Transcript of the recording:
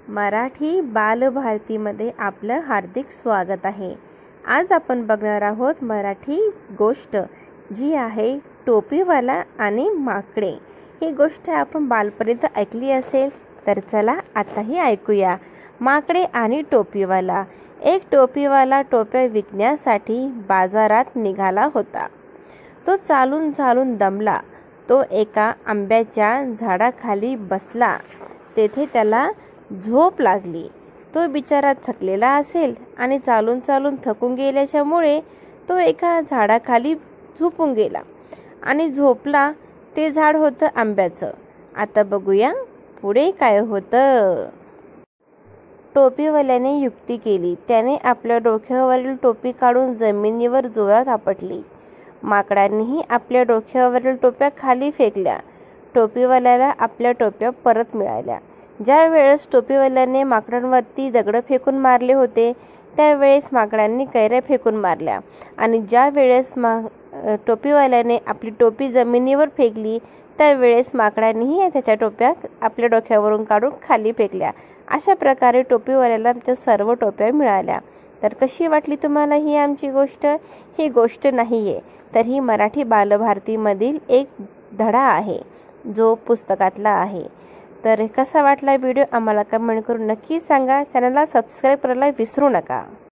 मराठी बालभारतीमध्ये आपलं हार्दिक स्वागत आहे। आज आपण बघणार आहोत मराठी गोष्ट जी आहे टोपीवाला आणि माकडे। ही गोष्ट आपण बालपणीत ऐकली असेल, तर चला आताही ऐकूया। माकडे आणि टोपीवाला। एक टोपीवाला टोप्या विकण्यासाठी बाजारात निघाला होता। तो चालून चालून दमला। तो एका आंब्याच्या झाडाखाली बसला। तेथे त्याला झोप लागली। तो बिचारा थकलेला असेल आणि चालून चालून थकून गेल्याच्यामुळे तो एका झाडाखाली झोपून गेला आणि झोपला। ते झाड होतं आंब्याचं। आता बघूया पुढे काय होतं। टोपीवाल्याने युक्ती केली। त्याने आपल्या डोक्यावरील टोपी काढून जमिनीवर जोरात आपटली। माकडांनीही आपल्या डोक्यावरील टोप्या खाली फेकल्या। टोपीवाल्याला आपल्या टोप्या परत मिळाल्या। ज्या वेळेस टोपीवाल्याने माकडांवरती दगड फेकून मारले होते, त्यावेळेस माकडांनी कैऱ्या फेकून मारल्या आणि ज्या वेळेस टोपीवाल्याने आपली टोपी जमिनीवर फेकली, त्यावेळेस माकडांनीही त्याच्या टोप्या आपल्या डोक्यावरून काढून खाली फेकल्या। अशा प्रकारे टोपीवाल्याला त्याच्या सर्व टोप्या मिळाल्या। तर कशी वाटली तुम्हाला ही आमची गोष्ट? ही गोष्ट नाहीये, तर ही मराठी बालभारतीमधील एक धडा आहे, जो पुस्तकातला आहे। तर कसा वाटला व्हिडिओ आम्हाला कमेंट करून नक्की सांगा। चॅनलला सबस्क्राईब करायला विसरू नका।